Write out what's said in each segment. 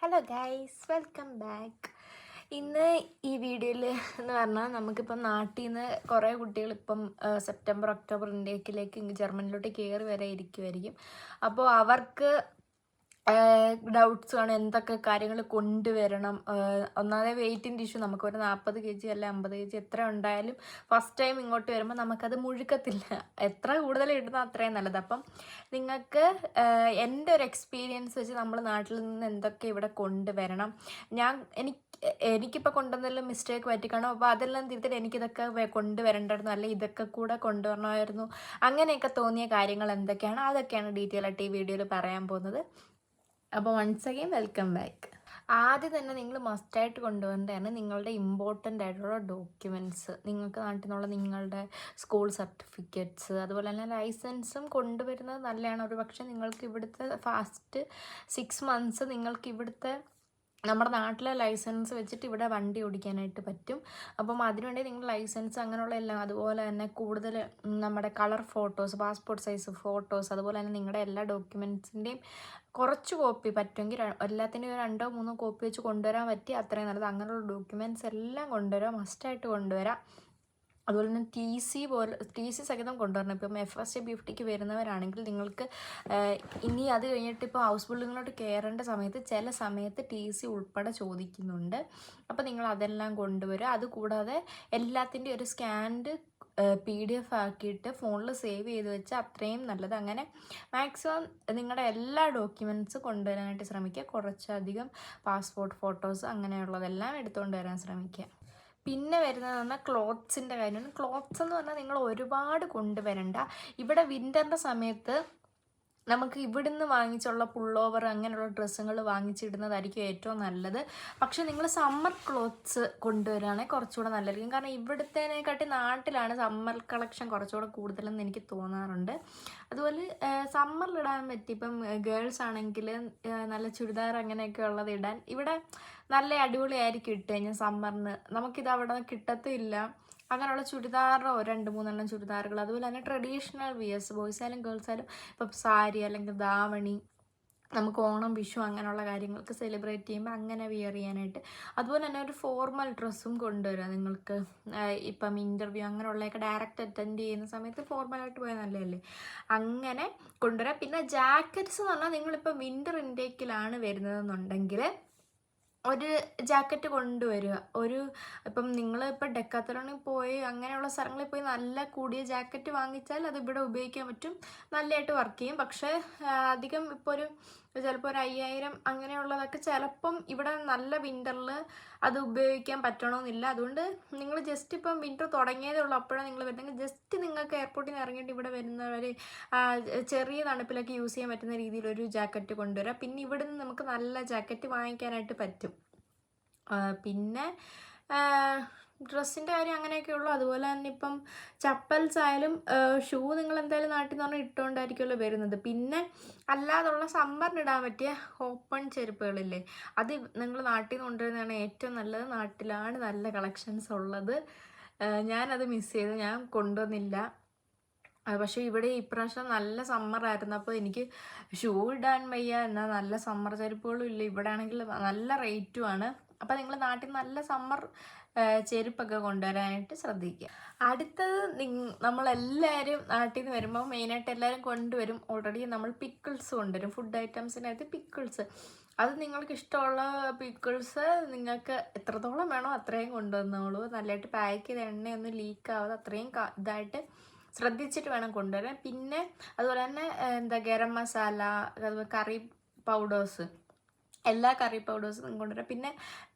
Hello guys, welcome back. ഇന്ന് ഈ വീഡിയോയിൽ എന്ന് പറഞ്ഞാൽ നമുക്കിപ്പം നാട്ടിൽ നിന്ന് കുറേ കുട്ടികൾ ഇപ്പം സെപ്റ്റംബർ ഒക്ടോബർ ഇന്ത്യക്കിലേക്ക് ജർമ്മനിലോട്ട് കയറി വരെ ഇരിക്കുമായിരിക്കും. അപ്പോൾ അവർക്ക് ഡൗട്ട്സ് ആണ് എന്തൊക്കെ കാര്യങ്ങൾ കൊണ്ടുവരണം. ഒന്നാമതെ വെയിറ്റിൻ്റെ ഇഷ്യൂ, നമുക്കൊരു 40 kg അല്ല 50 kg എത്ര ഉണ്ടായാലും ഫസ്റ്റ് ടൈം ഇങ്ങോട്ട് വരുമ്പോൾ നമുക്കത് മുഴുക്കത്തില്ല. എത്ര കൂടുതൽ ഇടുന്നോ അത്രയും നല്ലത്. അപ്പം നിങ്ങൾക്ക് എൻ്റെ ഒരു എക്സ്പീരിയൻസ് വെച്ച് നമ്മൾ നാട്ടിൽ നിന്ന് എന്തൊക്കെ ഇവിടെ കൊണ്ടുവരണം, എനിക്കിപ്പോൾ കൊണ്ടുവന്നതിൽ മിസ്റ്റേക്ക് പറ്റിക്കണം. അപ്പോൾ അതെല്ലാം തിരുത്തിട്ട് എനിക്കിതൊക്കെ കൊണ്ടുവരേണ്ടായിരുന്നു, അല്ലെ ഇതൊക്കെ കൂടെ കൊണ്ടുവരണമായിരുന്നു, അങ്ങനെയൊക്കെ തോന്നിയ കാര്യങ്ങൾ എന്തൊക്കെയാണ് അതൊക്കെയാണ് ഡീറ്റെയിൽ ആയിട്ട് ഈ വീഡിയോയിൽ പറയാൻ പോകുന്നത്. അപ്പോൾ വൺസ് അഗെയിൻ വെൽക്കം ബാക്ക്. ആദ്യം തന്നെ നിങ്ങൾ മസ്റ്റായിട്ട് കൊണ്ടുവരേണ്ടതാണ് നിങ്ങളുടെ ഇമ്പോർട്ടൻ്റ് ആയിട്ടുള്ള ഡോക്യുമെൻറ്റ്സ്. നിങ്ങൾക്ക് നാട്ടിൽ നിന്നുള്ള നിങ്ങളുടെ സ്കൂൾ സർട്ടിഫിക്കറ്റ്സ്, അതുപോലെ തന്നെ ലൈസൻസും കൊണ്ടുവരുന്നത് നല്ലതാണ്. ഒരു പക്ഷേ നിങ്ങൾക്ക് ഇവിടുത്തെ ഫസ്റ്റ് 6 months നിങ്ങൾക്ക് ഇവിടുത്തെ നമ്മുടെ നാട്ടിലെ ലൈസൻസ് വെച്ചിട്ട് ഇവിടെ വണ്ടി ഓടിക്കാനായിട്ട് പറ്റും. അപ്പം അതിനുവേണ്ടി നിങ്ങൾ ലൈസൻസ് അങ്ങനെയുള്ള എല്ലാം, അതുപോലെ തന്നെ കൂടുതൽ നമ്മുടെ colour photos, passport size photos, അതുപോലെ തന്നെ നിങ്ങളുടെ എല്ലാ ഡോക്യുമെൻറ്റ്സിൻ്റെയും കുറച്ച് കോപ്പി പറ്റുമെങ്കിൽ എല്ലാത്തിൻ്റെയും 2-3 കോപ്പി വെച്ച് കൊണ്ടുവരാൻ പറ്റി അത്രയും നല്ലത്. അങ്ങനെയുള്ള ഡോക്യുമെൻറ്റ്സ് എല്ലാം കൊണ്ടുവരാം, മസ്റ്റായിട്ട് കൊണ്ടുവരാം. അതുപോലെ തന്നെ ടി സി സഹിതം കൊണ്ടുവരണം. ഇപ്പം FSA BFTക്ക് വരുന്നവരാണെങ്കിൽ നിങ്ങൾക്ക് ഇനി അത് കഴിഞ്ഞിട്ട് ഇപ്പോൾ ഹൗസ് ബിൽഡിങ്ങിലോട്ട് കയറേണ്ട സമയത്ത് ചില സമയത്ത് TC ഉൾപ്പെടെ ചോദിക്കുന്നുണ്ട്. അപ്പോൾ നിങ്ങൾ അതെല്ലാം കൊണ്ടുവരിക. അതുകൂടാതെ എല്ലാത്തിൻ്റെ ഒരു സ്കാൻഡ് PDF ആക്കിയിട്ട് ഫോണിൽ സേവ് ചെയ്ത് വെച്ചാൽ അത്രയും നല്ലത്. അങ്ങനെ മാക്സിമം നിങ്ങളുടെ എല്ലാ ഡോക്യുമെൻറ്റ്സ് കൊണ്ടുവരാനായിട്ട് ശ്രമിക്കുക. കുറച്ചധികം പാസ്പോർട്ട് ഫോട്ടോസ് അങ്ങനെയുള്ളതെല്ലാം എടുത്തുകൊണ്ട് വരാൻ ശ്രമിക്കുക. പിന്നെ വരുന്നതെന്ന് പറഞ്ഞാൽ ക്ലോത്ത്സിൻ്റെ കാര്യമാണ്. ക്ലോത്ത്സ് എന്ന് പറഞ്ഞാൽ നിങ്ങൾ ഒരുപാട് കൊണ്ടുവരണ്ട. ഇവിടെ വിൻ്ററിൻ്റെ സമയത്ത് നമുക്ക് ഇവിടുന്ന് വാങ്ങിച്ചുള്ള പുള്ളോവർ അങ്ങനെയുള്ള ഡ്രസ്സുകൾ വാങ്ങിച്ചിടുന്നതായിരിക്കും ഏറ്റവും നല്ലത്. പക്ഷെ നിങ്ങൾ സമ്മർ ക്ലോത്ത്സ് കൊണ്ടുവരികയാണെങ്കിൽ കുറച്ചുകൂടെ നല്ലതായിരിക്കും. കാരണം ഇവിടുത്തേനെക്കാട്ടി നാട്ടിലാണ് സമ്മർ കളക്ഷൻ കുറച്ചുകൂടെ കൂടുതലെന്ന് എനിക്ക് തോന്നാറുണ്ട്. അതുപോലെ സമ്മറിലിടാൻ പറ്റി, ഇപ്പം ഗേൾസ് ആണെങ്കിൽ നല്ല ചുരിദാർ അങ്ങനെയൊക്കെ ഉള്ളത് ഇടാൻ ഇവിടെ നല്ല അടിപൊളിയായിരിക്കും ഇട്ട് കഴിഞ്ഞാൽ സമ്മറിന്. നമുക്കിത് അവിടെ കിട്ടത്തില്ല. അങ്ങനെയുള്ള ചുരിദാറോ 2-3 ചുരിദാറുകൾ, അതുപോലെ തന്നെ ട്രഡീഷണൽ വിയേഴ്സ്, ബോയ്സ് ആയാലും ഗേൾസ് ആയാലും ഇപ്പം സാരി അല്ലെങ്കിൽ ധാവണി, നമുക്ക് ഓണം വിഷു അങ്ങനെയുള്ള കാര്യങ്ങൾക്ക് സെലിബ്രേറ്റ് ചെയ്യുമ്പോൾ അങ്ങനെ വിയർ ചെയ്യാനായിട്ട്. അതുപോലെ തന്നെ ഒരു ഫോർമൽ ഡ്രസ്സും കൊണ്ടുവരിക. നിങ്ങൾക്ക് ഇപ്പം ഇൻ്റർവ്യൂ അങ്ങനെയുള്ളതൊക്കെ ഡയറക്റ്റ് അറ്റൻഡ് ചെയ്യുന്ന സമയത്ത് ഫോർമലായിട്ട് പോയാൽ നല്ലതല്ലേ, അങ്ങനെ കൊണ്ടുവരാം. പിന്നെ ജാക്കറ്റ്സ് എന്ന് പറഞ്ഞാൽ നിങ്ങളിപ്പോൾ വിൻ്റർ ഇൻടേക്കിലാണ് വരുന്നതെന്നുണ്ടെങ്കിൽ ഒരു ജാക്കറ്റ് കൊണ്ടുവരിക. ഇപ്പം നിങ്ങളിപ്പോൾ ഡെക്കാത്തലോണിൽ പോയി അങ്ങനെയുള്ള സ്ഥലങ്ങളിൽ പോയി നല്ല കൂടിയ ജാക്കറ്റ് വാങ്ങിച്ചാൽ അത് ഇവിടെ ഉപയോഗിക്കാൻ പറ്റും, നല്ലതായിട്ട് വർക്ക് ചെയ്യും. പക്ഷേ അധികം ഇപ്പോൾ ചിലപ്പോൾ 5000 അങ്ങനെയുള്ളതൊക്കെ ചിലപ്പം ഇവിടെ നല്ല വിൻ്ററിൽ അത് ഉപയോഗിക്കാൻ പറ്റണമെന്നില്ല. അതുകൊണ്ട് നിങ്ങൾ ജസ്റ്റ് ഇപ്പം വിൻ്റർ തുടങ്ങിയതേ ഉള്ളൂ അപ്പോഴാണ് നിങ്ങൾ വരുന്നെങ്കിൽ ജസ്റ്റ് നിങ്ങൾക്ക് എയർപോർട്ടിൽ നിന്ന് ഇറങ്ങിയിട്ട് ഇവിടെ വരുന്നവർ ചെറിയ തണുപ്പിലൊക്കെ യൂസ് ചെയ്യാൻ പറ്റുന്ന രീതിയിൽ ഒരു ജാക്കറ്റ് കൊണ്ടുവരാം. പിന്നെ ഇവിടെ നിന്ന് നമുക്ക് നല്ല ജാക്കറ്റ് വാങ്ങിക്കാനായിട്ട് പറ്റും. പിന്നെ ഡ്രസ്സിൻ്റെ കാര്യം അങ്ങനെയൊക്കെ ഉള്ളൂ. അതുപോലെ തന്നെ ഇപ്പം ചപ്പൽസ് ആയാലും ഷൂ നിങ്ങൾ എന്തായാലും നാട്ടിൽ നിന്ന് പറഞ്ഞാൽ ഇട്ടുകൊണ്ടായിരിക്കുമല്ലോ വരുന്നത്. പിന്നെ അല്ലാതുള്ള സമ്മറിനിടാൻ പറ്റിയ ഓപ്പൺ ചെരുപ്പുകളില്ലേ, അത് നിങ്ങൾ നാട്ടിൽ നിന്ന് കൊണ്ടുവരുന്നതാണ് ഏറ്റവും നല്ലത്. നാട്ടിലാണ് നല്ല കളക്ഷൻസ് ഉള്ളത്. ഞാനത് മിസ് ചെയ്തു, ഞാൻ കൊണ്ടുവന്നില്ല. പക്ഷേ ഇവിടെ ഇപ്രാവശ്യം നല്ല സമ്മറായിരുന്നു. അപ്പോൾ എനിക്ക് ഷൂ ഇടാൻ വയ്യ, എന്നാൽ നല്ല സമ്മർ ചെരുപ്പുകളും ഇല്ല. ഇവിടെ ആണെങ്കിൽ നല്ല റേറ്റുമാണ്. അപ്പോൾ നിങ്ങൾ നാട്ടിൽ നല്ല സമ്മർ ചെരുപ്പൊക്കെ കൊണ്ടുവരാനായിട്ട് ശ്രദ്ധിക്കുക. അടുത്തത് നമ്മളെല്ലാവരും നാട്ടിൽ നിന്ന് വരുമ്പോൾ മെയിനായിട്ട് എല്ലാവരും കൊണ്ടുവരും, ഓൾറെഡി നമ്മൾ പിക്കിൾസ് കൊണ്ടുവരും. ഫുഡ് ഐറ്റംസിനകത്ത് പിക്കിൾസ്, അത് നിങ്ങൾക്ക് ഇഷ്ടമുള്ള പിക്കിൾസ് നിങ്ങൾക്ക് എത്രത്തോളം വേണോ അത്രയും കൊണ്ടുവന്നോളൂ. നല്ലതായിട്ട് പാക്ക് ചെയ്ത എണ്ണയൊന്നും ലീക്ക് ആവാതെ അത്രയും ഇതായിട്ട് ശ്രദ്ധിച്ചിട്ട് വേണം കൊണ്ടുവരാൻ. പിന്നെ അതുപോലെ തന്നെ ഗരം മസാല, അതുപോലെ കറി പൗഡേഴ്സ്, എല്ലാ കറി പൗഡേഴ്സും കൊണ്ടുവരാം. പിന്നെ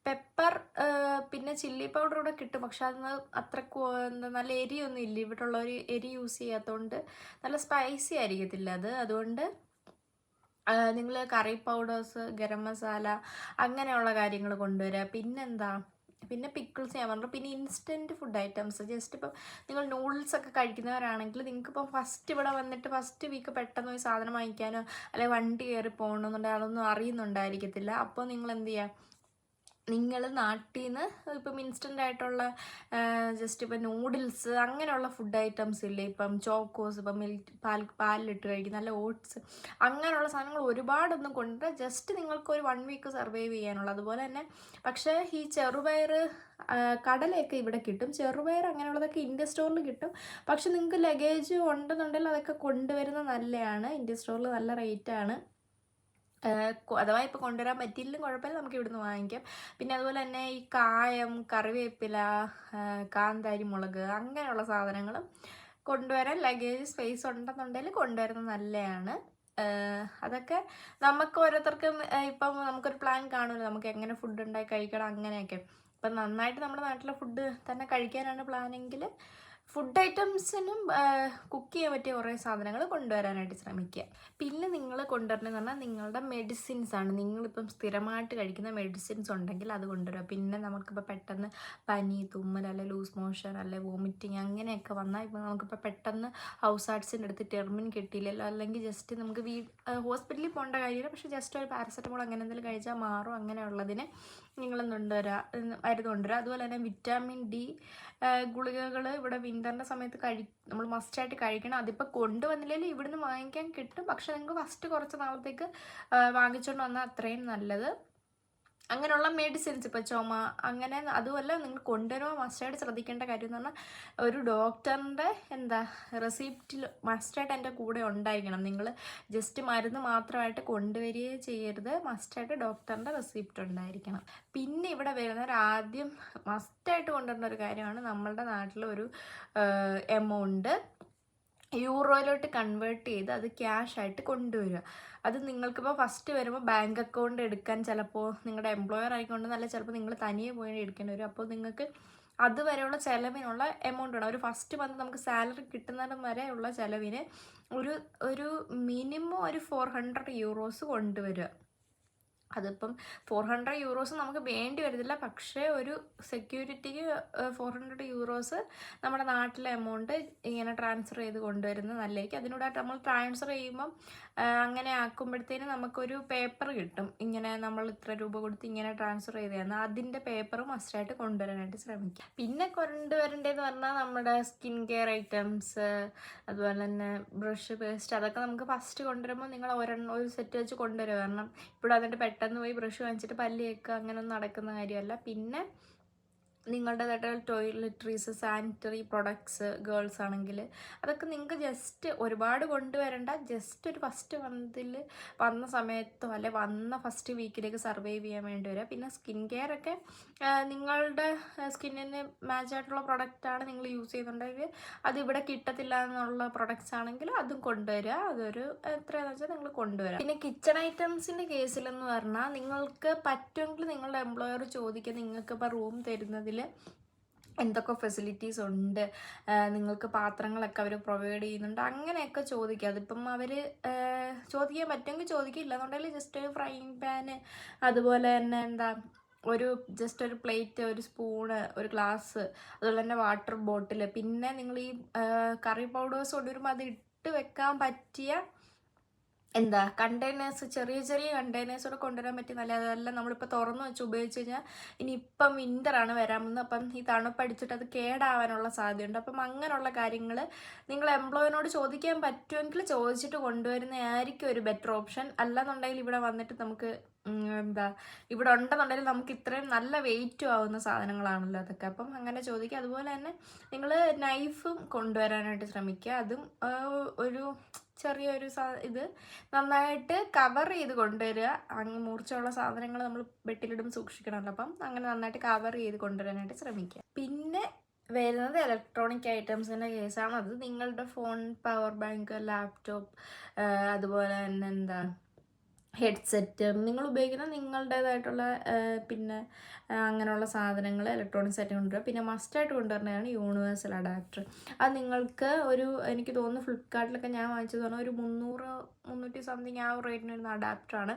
പെപ്പർ, പിന്നെ ചില്ലി പൗഡർ ഇവിടെ കിട്ടും. പക്ഷെ അതൊന്ന് അത്രക്ക് നല്ല എരിയൊന്നും ഇല്ല. ഇവിടെ ഉള്ളവർ എരി യൂസ് ചെയ്യാത്തതുകൊണ്ട് നല്ല സ്പൈസി ആയിരിക്കത്തില്ല അത്. അതുകൊണ്ട് നിങ്ങൾ കറി പൗഡേഴ്സ്, ഗരം മസാല അങ്ങനെയുള്ള കാര്യങ്ങൾ കൊണ്ടുവരിക. പിന്നെ പിക്കിൾസ് ഞാൻ പറഞ്ഞു. പിന്നെ ഇൻസ്റ്റൻറ്റ് ഫുഡ് ഐറ്റംസ്, ജസ്റ്റ് ഇപ്പോൾ നിങ്ങൾ നൂഡിൽസൊക്കെ കഴിക്കുന്നവരാണെങ്കിൽ നിങ്ങൾക്കിപ്പോൾ ഫസ്റ്റ് ഇവിടെ വന്നിട്ട് ഫസ്റ്റ് വീക്ക് പെട്ടെന്ന് ഒരു സാധനം വാങ്ങിക്കാനോ അല്ലെങ്കിൽ വണ്ടി കയറി പോകണമെന്നുണ്ടെങ്കിൽ അതൊന്നും അറിയുന്നുണ്ടായിരിക്കത്തില്ല. അപ്പോൾ നിങ്ങൾ എന്ത് ചെയ്യുക, നിങ്ങൾ നാട്ടിൽ നിന്ന് ഇപ്പം ഇൻസ്റ്റൻ്റ് ആയിട്ടുള്ള ജസ്റ്റ് ഇപ്പം നൂഡിൽസ് അങ്ങനെയുള്ള ഫുഡ് ഐറ്റംസ് ഇല്ലേ, ഇപ്പം ചോക്കോസ്, ഇപ്പം പാലിലിട്ട് കഴിക്കും, നല്ല ഓട്സ്, അങ്ങനെയുള്ള സാധനങ്ങൾ ഒരുപാടൊന്നും കൊണ്ട് ജസ്റ്റ് നിങ്ങൾക്ക് ഒരു 1 വീക്ക് സർവൈവ് ചെയ്യാനുള്ള. അതുപോലെ തന്നെ പക്ഷേ ഈ ചെറുപയർ, കടലയൊക്കെ ഇവിടെ കിട്ടും, ചെറുപയർ അങ്ങനെയുള്ളതൊക്കെ ഇന്ത്യ സ്റ്റോറിൽ കിട്ടും. പക്ഷെ നിങ്ങൾക്ക് ലഗേജ് ഉണ്ടെന്നുണ്ടെങ്കിൽ അതൊക്കെ കൊണ്ടുവരുന്നത് നല്ലതാണ്. ഇന്ത്യ സ്റ്റോറിൽ നല്ല റേറ്റാണ്. അഥവാ ഇപ്പോൾ കൊണ്ടുവരാൻ പറ്റിയില്ലെങ്കിലും കുഴപ്പമില്ല, നമുക്ക് ഇവിടുന്ന് വാങ്ങിക്കാം. പിന്നെ അതുപോലെ തന്നെ ഈ കായം, കറിവേപ്പില, കാന്താരി മുളക് അങ്ങനെയുള്ള സാധനങ്ങളും കൊണ്ടുവരാൻ ലഗേജ് സ്പേസ് ഉണ്ടെന്നുണ്ടെങ്കിൽ കൊണ്ടുവരുന്നത് നല്ലതാണ്. അതൊക്കെ നമുക്ക് ഓരോരുത്തർക്കും ഇപ്പം നമുക്കൊരു പ്ലാൻ കാണുമല്ലോ, നമുക്ക് എങ്ങനെ ഫുഡ് ഉണ്ടാക്കി കഴിക്കണം അങ്ങനെയൊക്കെ. ഇപ്പം നന്നായിട്ട് നമ്മുടെ നാട്ടിലെ ഫുഡ് തന്നെ കഴിക്കാനാണ് പ്ലാനെങ്കിൽ ഫുഡ് ഐറ്റംസിനും കുക്ക് ചെയ്യാൻ പറ്റിയ കുറേ സാധനങ്ങൾ കൊണ്ടുവരാനായിട്ട് ശ്രമിക്കുക. പിന്നെ നിങ്ങൾ കൊണ്ടുവരണമെന്ന് പറഞ്ഞാൽ നിങ്ങളുടെ മെഡിസിൻസ് ആണ്. നിങ്ങളിപ്പം സ്ഥിരമായിട്ട് കഴിക്കുന്ന മെഡിസിൻസ് ഉണ്ടെങ്കിൽ അത് കൊണ്ടുവരിക. പിന്നെ നമുക്കിപ്പോൾ പെട്ടെന്ന് പനി, തുമ്മൽ, അല്ലെ ലൂസ് മോഷൻ, അല്ലെ വോമിറ്റിങ് അങ്ങനെയൊക്കെ വന്നാൽ ഇപ്പോൾ നമുക്കിപ്പോൾ പെട്ടെന്ന് ഹൗസ് ആർട്സിൻ്റെ അടുത്ത് ടെർമിൻ കിട്ടിയില്ലല്ലോ, അല്ലെങ്കിൽ ജസ്റ്റ് നമുക്ക് ഹോസ്പിറ്റലിൽ പോകേണ്ട കാര്യമില്ല, പക്ഷേ ജസ്റ്റ് ഒരു പാരസെറ്റമോൾ അങ്ങനെ എന്തെങ്കിലും കഴിച്ചാൽ മാറും. അങ്ങനെയുള്ളതിന് നിങ്ങളൊന്ന് മരുന്ന് കൊണ്ടുവരിക. അതുപോലെ തന്നെ വിറ്റാമിൻ ഡി ഗുളികകൾ ഇവിടെ വിൻ്ററിൻ്റെ സമയത്ത് നമ്മൾ മസ്റ്റായിട്ട് കഴിക്കണം. അതിപ്പോൾ കൊണ്ടുവന്നില്ലെങ്കിൽ ഇവിടുന്ന് വാങ്ങിക്കാൻ കിട്ടും, പക്ഷെ നിങ്ങൾക്ക് ഫസ്റ്റ് കുറച്ച് നാളത്തേക്ക് വാങ്ങിച്ചുകൊണ്ട് വന്നാൽ അത്രയും നല്ലത്. അങ്ങനെയുള്ള മെഡിസിൻസ് ഇപ്പോൾ ചുമ അങ്ങനെ അതുമല്ല, നിങ്ങൾ കൊണ്ടുവരുമ്പോൾ മസ്റ്റായിട്ട് ശ്രദ്ധിക്കേണ്ട കാര്യം എന്ന് പറഞ്ഞാൽ ഒരു ഡോക്ടറിൻ്റെ റെസിപ്റ്റിൽ മസ്റ്റായിട്ട് എൻ്റെ കൂടെ ഉണ്ടായിരിക്കണം. നിങ്ങൾ ജസ്റ്റ് മരുന്ന് മാത്രമായിട്ട് കൊണ്ടുവരികയേ ചെയ്യരുത്, മസ്റ്റായിട്ട് ഡോക്ടറിൻ്റെ റെസിപ്റ്റ് ഉണ്ടായിരിക്കണം. പിന്നെ ഇവിടെ വരുന്നവർ ആദ്യം മസ്റ്റായിട്ട് കൊണ്ടുവരുന്ന ഒരു കാര്യമാണ് നമ്മളുടെ നാട്ടിലൊരു എമൗണ്ട് യൂറോയിലോട്ട് കൺവേർട്ട് ചെയ്ത് അത് ക്യാഷ് ആയിട്ട് കൊണ്ടുവരിക. അത് നിങ്ങൾക്കിപ്പോൾ ഫസ്റ്റ് വരുമ്പോൾ ബാങ്ക് അക്കൗണ്ട് എടുക്കാൻ ചിലപ്പോൾ നിങ്ങളുടെ എംപ്ലോയർ ആയിക്കൊണ്ട് നല്ല ചിലപ്പോൾ നിങ്ങൾ തനിയെ പോയി എടുക്കേണ്ടി വരും. അപ്പോൾ നിങ്ങൾക്ക് അതുവരെയുള്ള ചിലവിനുള്ള എമൗണ്ട് വേണം. ഒരു ഫസ്റ്റ് മന്ത് നമുക്ക് സാലറി കിട്ടുന്നിടം വരെ ഉള്ള ചിലവിന് ഒരു മിനിമം ഒരു 400 യൂറോസ് കൊണ്ടുവരിക. അതിപ്പം 400 യൂറോസ് നമുക്ക് വേണ്ടി വരുന്നില്ല, പക്ഷേ ഒരു സെക്യൂരിറ്റിക്ക് 400 യൂറോസ് നമ്മുടെ നാട്ടിലെ എമൗണ്ട് ഇങ്ങനെ ട്രാൻസ്ഫർ ചെയ്ത് കൊണ്ടുവരുന്നത് നല്ലതായിരിക്കും. അതിനോടായിട്ട് നമ്മൾ ട്രാൻസ്ഫർ ചെയ്യുമ്പം അങ്ങനെ ആക്കുമ്പോഴത്തേന് നമുക്കൊരു പേപ്പർ കിട്ടും, ഇങ്ങനെ നമ്മൾ ഇത്ര രൂപ കൊടുത്ത് ഇങ്ങനെ ട്രാൻസ്ഫർ ചെയ്ത് തന്നാൽ അതിൻ്റെ പേപ്പറും മസ്റ്റായിട്ട് കൊണ്ടുവരാനായിട്ട് ശ്രമിക്കുക. പിന്നെ കൊണ്ടുവരേണ്ടതെന്ന് പറഞ്ഞാൽ നമ്മുടെ സ്കിൻ കെയർ ഐറ്റംസ്, അതുപോലെ തന്നെ ബ്രഷ്, പേസ്റ്റ്, അതൊക്കെ നമുക്ക് ഫസ്റ്റ് കൊണ്ടുവരുമ്പോൾ നിങ്ങൾ ഒരു സെറ്റ് വെച്ച് കൊണ്ടുവരിക. കാരണം ഇവിടെ അതിൻ്റെ പെട്ടെന്ന് പോയി ബ്രഷ് വാങ്ങിച്ചിട്ട് പല്ല് തേക്കുക അങ്ങനെയൊന്നും നടക്കുന്ന കാര്യമല്ല. പിന്നെ നിങ്ങളുടേതായിട്ടുള്ള ടോയ്ലറ്ററീസ്, സാനിറ്ററി പ്രൊഡക്ട്സ് ഗേൾസ് ആണെങ്കിൽ അതൊക്കെ നിങ്ങൾക്ക് ജസ്റ്റ് ഒരുപാട് കൊണ്ടുവരണ്ട, ജസ്റ്റ് ഒരു ഫസ്റ്റ് മന്തിൽ വന്ന സമയത്തോ അല്ലെ വന്ന ഫസ്റ്റ് വീക്കിലേക്ക് സർവൈവ് ചെയ്യാൻ വേണ്ടി വരിക. പിന്നെ സ്കിൻ കെയർ ഒക്കെ നിങ്ങളുടെ സ്കിന്നിന് മാച്ച് ആയിട്ടുള്ള പ്രൊഡക്റ്റാണ് നിങ്ങൾ യൂസ് ചെയ്യുന്നുണ്ടെങ്കിൽ അത് ഇവിടെ കിട്ടത്തില്ല എന്നുള്ള പ്രൊഡക്ട്സ് ആണെങ്കിൽ അതും കൊണ്ടുവരിക. അതൊരു എത്രയാണെന്ന് വെച്ചാൽ നിങ്ങൾ കൊണ്ടുവരിക. പിന്നെ കിച്ചൺ ഐറ്റംസിൻ്റെ കേസിലെന്ന് പറഞ്ഞാൽ നിങ്ങൾക്ക് പറ്റുമെങ്കിൽ നിങ്ങളുടെ എംപ്ലോയർ ചോദിക്കുക, നിങ്ങൾക്ക് ഇപ്പോൾ റൂം തരുന്നതിൽ എന്തൊക്കെ ഫെസിലിറ്റീസ് ഉണ്ട്, നിങ്ങൾക്ക് പാത്രങ്ങളൊക്കെ അവർ പ്രൊവൈഡ് ചെയ്യുന്നുണ്ട്, അങ്ങനെയൊക്കെ ചോദിക്കുക. അതിപ്പം അവർ ചോദിക്കാൻ പറ്റുമെങ്കിൽ ചോദിക്കില്ല എന്നുണ്ടെങ്കിൽ ജസ്റ്റ് ഒരു ഫ്രൈങ് പാന്, അതുപോലെ തന്നെ ജസ്റ്റ് ഒരു പ്ലേറ്റ്, ഒരു സ്പൂണ്, ഒരു ഗ്ലാസ്, അതുപോലെ തന്നെ വാട്ടർ ബോട്ടിൽ. പിന്നെ നിങ്ങൾ ഈ കറി പൗഡേഴ്സ് കൊണ്ടുവരുമ്പോൾ അത് ഇട്ട് വെക്കാൻ പറ്റിയ കണ്ടെയ്നേഴ്സ്, ചെറിയ ചെറിയ കണ്ടെയ്നേഴ്സോടെ കൊണ്ടുവരാൻ പറ്റി നല്ല. അതെല്ലാം നമ്മളിപ്പോൾ തുറന്നു വെച്ച് ഉപയോഗിച്ച് കഴിഞ്ഞാൽ ഇനിയിപ്പം വിൻ്ററാണ് വരാൻ പോകുന്നത്, അപ്പം ഈ തണുപ്പടിച്ചിട്ട് അത് കേടാവാനുള്ള സാധ്യതയുണ്ട്. അപ്പം അങ്ങനെയുള്ള കാര്യങ്ങൾ നിങ്ങൾ എംപ്ലോയറിനോട് ചോദിക്കാൻ പറ്റുമെങ്കിൽ ചോദിച്ചിട്ട് കൊണ്ടുവരുന്നതായിരിക്കും ഒരു ബെറ്റർ ഓപ്ഷൻ. അല്ലെന്നുണ്ടെങ്കിൽ ഇവിടെ വന്നിട്ട് നമുക്ക് ഇവിടെ ഉണ്ടെന്നുണ്ടെങ്കിൽ നമുക്ക് ഇത്രയും നല്ല വെയിറ്റും ആവുന്ന സാധനങ്ങളാണല്ലോ അതൊക്കെ. അപ്പം അങ്ങനെ ചോദിക്കുക. അതുപോലെ തന്നെ നിങ്ങൾ നൈഫും കൊണ്ടുവരാനായിട്ട് ശ്രമിക്കുക. അതും ഒരു ചെറിയൊരു ഇത് നന്നായിട്ട് കവർ ചെയ്ത് കൊണ്ടുവരിക. മൂർച്ചയുള്ള സാധനങ്ങൾ നമ്മൾ ബെട്ടിലിടും സൂക്ഷിക്കണമല്ലോ, അപ്പം അങ്ങനെ നന്നായിട്ട് കവർ ചെയ്ത് കൊണ്ടുവരാനായിട്ട് ശ്രമിക്കുക. പിന്നെ വരുന്നത് ഇലക്ട്രോണിക് ഐറ്റംസിൻ്റെ കേസാണ്. അത് നിങ്ങളുടെ ഫോൺ, പവർ ബാങ്ക്, ലാപ്ടോപ്പ്, അതുപോലെ തന്നെ ഹെഡ്സെറ്റ്, നിങ്ങൾ ഉപയോഗിക്കുന്ന നിങ്ങളുടേതായിട്ടുള്ള പിന്നെ അങ്ങനെയുള്ള സാധനങ്ങൾ ഇലക്ട്രോണിക്സ് ആയിട്ട് കൊണ്ടുവരിക. പിന്നെ മസ്റ്റായിട്ട് കൊണ്ടുവരുന്നതാണ് യൂണിവേഴ്സൽ അഡാപ്റ്റർ. അത് നിങ്ങൾക്ക് എനിക്ക് തോന്നുന്നു ഫ്ലിപ്കാർട്ടിലൊക്കെ ഞാൻ വാങ്ങിച്ചത് പറഞ്ഞാൽ ഒരു 300 സംതിങ് ആ റേറ്റിന് വരുന്ന അഡാപ്റ്ററാണ്.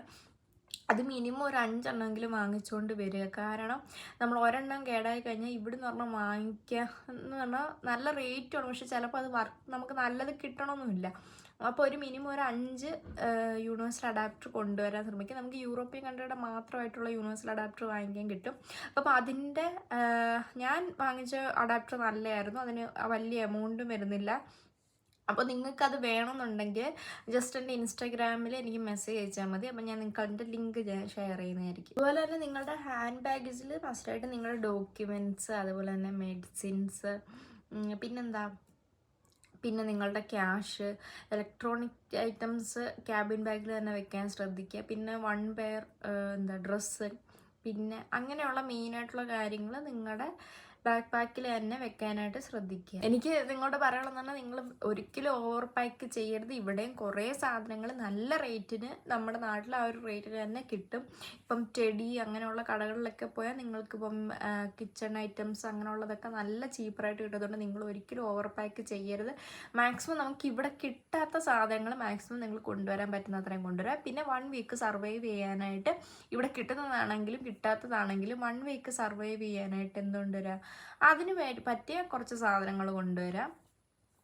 അത് മിനിമം ഒരു 5 എണ്ണമെങ്കിലും വാങ്ങിച്ചുകൊണ്ട് വരിക. കാരണം നമ്മൾ ഒരെണ്ണം കേടായി കഴിഞ്ഞാൽ ഇവിടുന്ന് പറഞ്ഞാൽ വാങ്ങിക്കുക എന്ന് പറഞ്ഞാൽ നല്ല റേറ്റുമാണ്, പക്ഷെ ചിലപ്പോൾ അത് നമുക്ക് നല്ലത് കിട്ടണമെന്നില്ല. അപ്പോൾ ഒരു മിനിമം ഒരു 5 യൂണിവേഴ്സൽ അഡാപ്റ്റർ കൊണ്ടുവരാൻ ശ്രമിക്കുക. നമുക്ക് യൂറോപ്യൻ കൺട്രിയുടെ മാത്രമായിട്ടുള്ള യൂണിവേഴ്സൽ അഡാപ്റ്റർ വാങ്ങിക്കാൻ കിട്ടും. അപ്പോൾ അതിൻ്റെ ഞാൻ വാങ്ങിച്ച അഡാപ്റ്റർ നല്ലതായിരുന്നു, അതിന് വലിയ എമൗണ്ടും വരുന്നില്ല. അപ്പോൾ നിങ്ങൾക്കത് വേണമെന്നുണ്ടെങ്കിൽ ജസ്റ്റ് എൻ്റെ ഇൻസ്റ്റാഗ്രാമിൽ എനിക്ക് മെസ്സേജ് അയച്ചാൽ മതി. അപ്പോൾ ഞാൻ നിങ്ങൾക്ക് അതിൻ്റെ ലിങ്ക് ഷെയർ ചെയ്യുന്നതായിരിക്കും. അതുപോലെ തന്നെ നിങ്ങളുടെ ഹാൻഡ് ബാഗേജിൽ മസ്റ്റായിട്ട് നിങ്ങളുടെ ഡോക്യുമെൻറ്റ്സ്, അതുപോലെ തന്നെ മെഡിസിൻസ്, പിന്നെ നിങ്ങളുടെ ക്യാഷ്, ഇലക്ട്രോണിക് ഐറ്റംസ് ക്യാബിൻ ബാഗിൽ തന്നെ വെക്കാൻ ശ്രദ്ധിക്കുക. പിന്നെ 1 പെയർ ഡ്രസ്സ്, പിന്നെ അങ്ങനെയുള്ള മെയിനായിട്ടുള്ള കാര്യങ്ങൾ നിങ്ങളുടെ ബാക്ക് പാക്കിൽ തന്നെ വെക്കാനായിട്ട് ശ്രദ്ധിക്കുക. എനിക്ക് നിങ്ങളോട് പറയാനുള്ളതെന്ന് പറഞ്ഞാൽ, നിങ്ങൾ ഒരിക്കലും ഓവർ പാക്ക് ചെയ്യരുത്. ഇവിടെയും കുറേ സാധനങ്ങൾ നല്ല റേറ്റിന് നമ്മുടെ നാട്ടിൽ ആ ഒരു റേറ്റിന് തന്നെ കിട്ടും. ഇപ്പം ടെഡി അങ്ങനെയുള്ള കടകളിലൊക്കെ പോയാൽ നിങ്ങൾക്കിപ്പം കിച്ചൺ ഐറ്റംസ് അങ്ങനെയുള്ളതൊക്കെ നല്ല ചീപ്പറായിട്ട് കിട്ടുന്നതുകൊണ്ട് നിങ്ങൾ ഒരിക്കലും ഓവർ പാക്ക് ചെയ്യരുത്. മാക്സിമം നമുക്ക് ഇവിടെ കിട്ടാത്ത സാധനങ്ങൾ മാക്സിമം നിങ്ങൾ കൊണ്ടുവരാൻ പറ്റുന്ന അത്രയും കൊണ്ടുവരാം. പിന്നെ 1 വീക്ക് സർവൈവ് ചെയ്യാനായിട്ട്, ഇവിടെ കിട്ടുന്നതാണെങ്കിലും കിട്ടാത്തതാണെങ്കിലും 1 വീക്ക് സർവൈവ് ചെയ്യാനായിട്ട് എന്തുകൊണ്ടുവരാം, അതിന് പറ്റിയ കുറച്ച് സാധനങ്ങൾ കൊണ്ടുവരാം.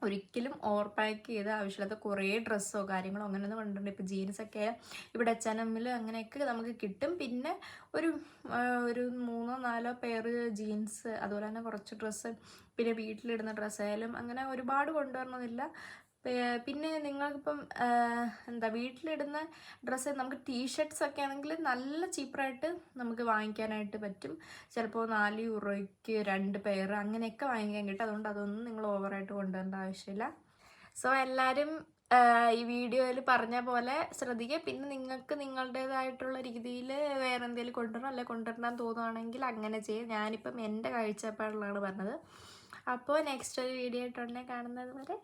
ഒരിക്കലും ഓവർ പാക്ക് ചെയ്ത് ആവശ്യമില്ലാത്ത കുറേ ഡ്രസ്സോ കാര്യങ്ങളോ അങ്ങനെയൊന്നും കൊണ്ടുവരണം. ഇപ്പോൾ ജീൻസൊക്കെ ഇവിടെ H&M അങ്ങനെയൊക്കെ നമുക്ക് കിട്ടും. പിന്നെ ഒരു 3-4 പെയർ ജീൻസ്, അതുപോലെ തന്നെ കുറച്ച് ഡ്രസ്സ്, പിന്നെ വീട്ടിലിടുന്ന ഡ്രസ്സായാലും അങ്ങനെ ഒരുപാട് കൊണ്ടുവരണമെന്നില്ല. പിന്നെ നിങ്ങൾക്കിപ്പം വീട്ടിലിടുന്ന ഡ്രസ്സ്, നമുക്ക് ടീഷർട്ട്സ് ഒക്കെ ആണെങ്കിൽ നല്ല ചീപ്പറായിട്ട് നമുക്ക് വാങ്ങിക്കാനായിട്ട് പറ്റും. ചിലപ്പോൾ 4 യൂറോയ്ക്ക് 2 പെയർ അങ്ങനെയൊക്കെ വാങ്ങിക്കാൻ കിട്ടും. അതുകൊണ്ട് അതൊന്നും നിങ്ങൾ ഓവറായിട്ട് കൊണ്ടുവരേണ്ട ആവശ്യമില്ല. സോ എല്ലാവരും ഈ വീഡിയോയിൽ പറഞ്ഞ പോലെ ശ്രദ്ധിക്കുക. പിന്നെ നിങ്ങൾക്ക് നിങ്ങളുടേതായിട്ടുള്ള രീതിയിൽ വേറെ എന്തെങ്കിലും കൊണ്ടുവരണം അല്ലെങ്കിൽ കൊണ്ടുവരണം തോന്നുകയാണെങ്കിൽ അങ്ങനെ ചെയ്യും. ഞാനിപ്പം എൻ്റെ കാഴ്ചപ്പാടിലാണ് പറഞ്ഞത്. അപ്പോൾ നെക്സ്റ്റ് ഒരു വീഡിയോ ആയിട്ടുണ്ടെങ്കിൽ കാണുന്നത് വരെ.